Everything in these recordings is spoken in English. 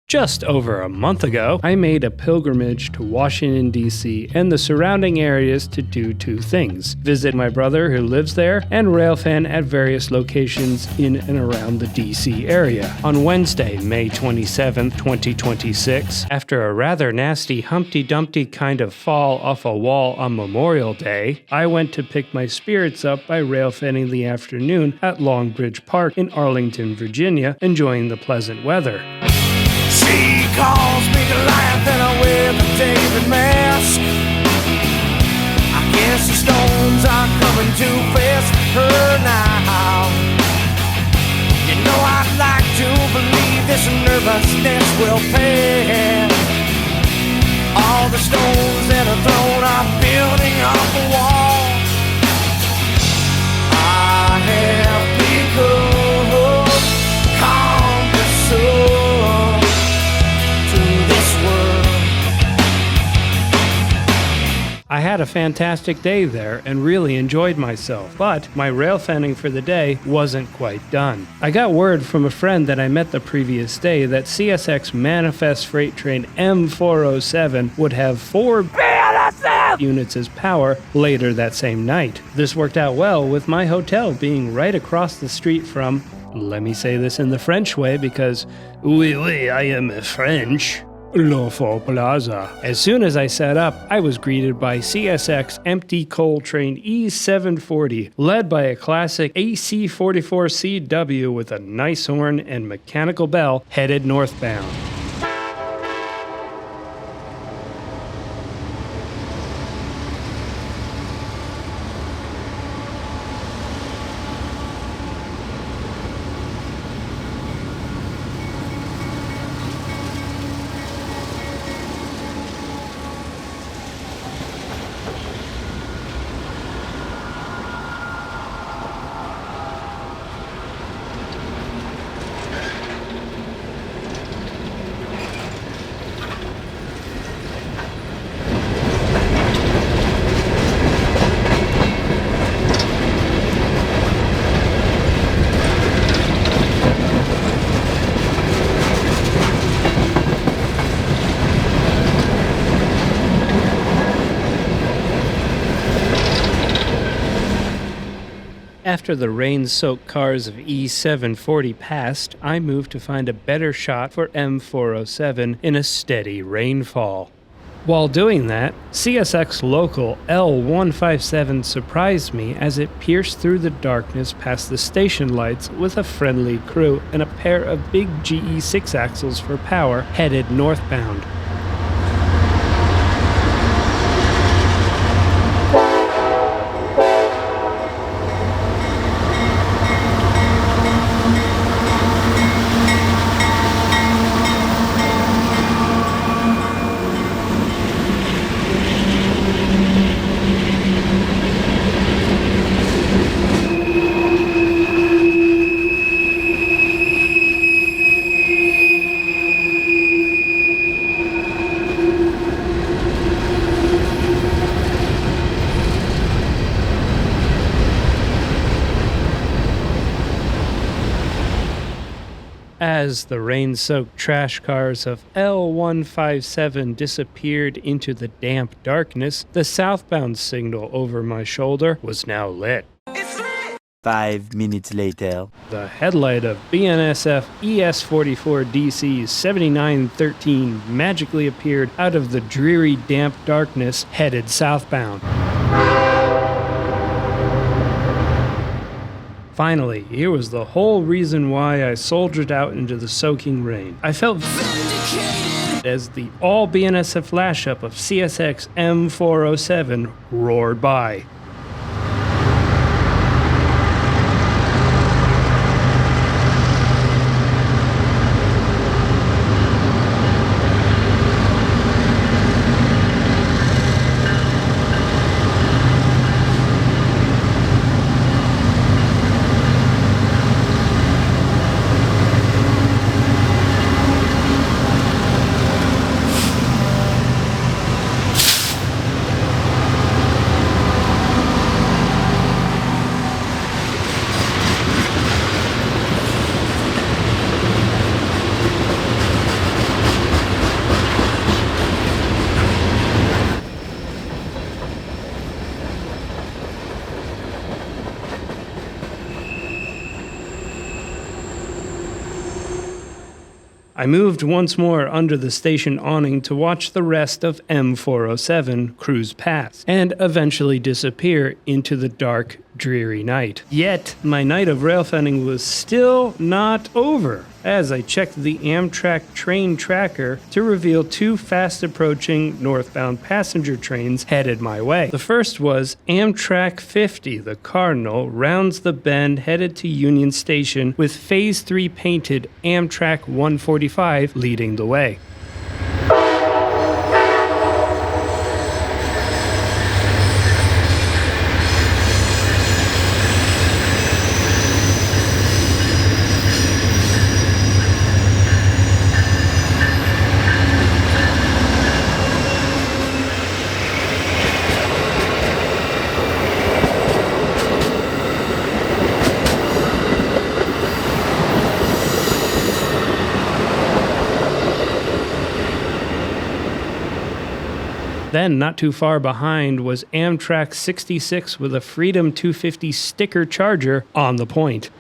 Just over a month ago, I made a pilgrimage to Washington, D.C. and the surrounding areas to do two things: visit my brother who lives there and railfan at various locations in and around the D.C. area. On Wednesday, May 27, 2026, after a rather nasty Humpty Dumpty kind of fall off a wall on Memorial Day, I went to pick my spirits up by railfanning the afternoon at Long Bridge Park in Arlington, Virginia, enjoying the pleasant weather. She calls me Goliath and I wear the David mask. I guess the stones are coming to face her now. You know I'd like to believe this nervousness will pass. All the stones that are thrown are building up a wall. I have become calm to soul. I had a fantastic day there and really enjoyed myself, but my railfanning for the day wasn't quite done. I got word from a friend that I met the previous day that CSX Manifest Freight Train M407 would have 4 BNSF units as power later that same night. This worked out well with my hotel being right across the street from, let me say this in the French way because, oui, I am French, L'Enfant Plaza. As soon as I set up, I was greeted by CSX empty coal train E740, led by a classic AC44 CW with a nice horn and mechanical bell headed northbound. After the rain-soaked cars of E740 passed, I moved to find a better shot for M407 in a steady rainfall. While doing that, CSX local L157 surprised me as it pierced through the darkness past the station lights with a friendly crew and a pair of big GE 6-axles for power headed northbound. As the rain-soaked trash cars of L157 disappeared into the damp darkness, the southbound signal over my shoulder was now lit. 5 minutes later. The headlight of BNSF ES44DC 7913 magically appeared out of the dreary damp darkness headed southbound. Finally, here was the whole reason why I soldiered out into the soaking rain. I felt vindicated as the all BNSF flash-up of CSX M407 roared by. I moved once more under the station awning to watch the rest of M407 cruise past, and eventually disappear into the dark, dreary night. Yet, my night of railfanning was still not over, as I checked the Amtrak train tracker to reveal two fast-approaching northbound passenger trains headed my way. The first was Amtrak 50, the Cardinal, rounds the bend headed to Union Station with Phase 3 painted Amtrak 145 leading the way. Then, not too far behind, was Amtrak 66 with a Freedom 250 sticker charger on the point.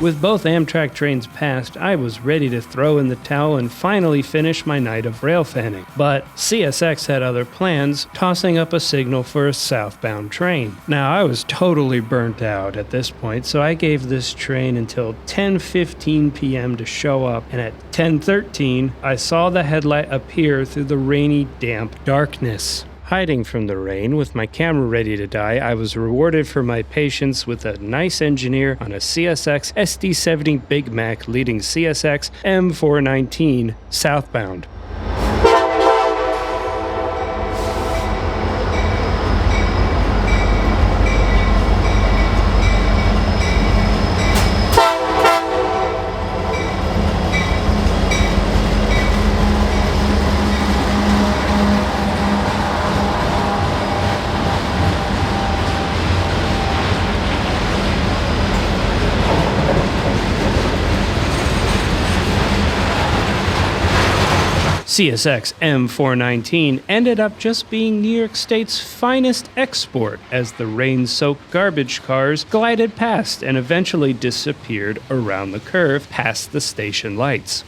With both Amtrak trains passed, I was ready to throw in the towel and finally finish my night of railfanning. But CSX had other plans, tossing up a signal for a southbound train. Now, I was totally burnt out at this point, so I gave this train until 10:15 p.m. to show up, and at 10:13, I saw the headlight appear through the rainy, damp darkness. Hiding from the rain with my camera ready to die, I was rewarded for my patience with a nice engineer on a CSX SD70 Big Mac leading CSX M419 southbound. CSX M419 ended up just being New York State's finest export as the rain-soaked garbage cars glided past and eventually disappeared around the curve past the station lights.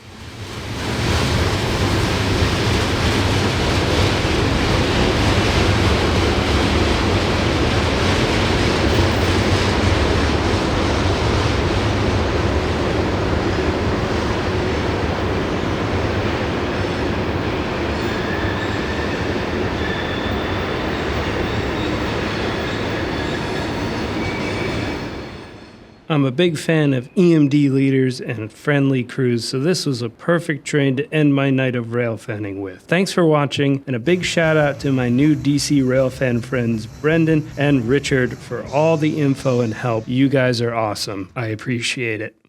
I'm a big fan of EMD leaders and friendly crews, so this was a perfect train to end my night of railfanning with. Thanks for watching, and a big shout out to my new DC railfan friends Brendan and Richard for all the info and help. You guys are awesome. I appreciate it.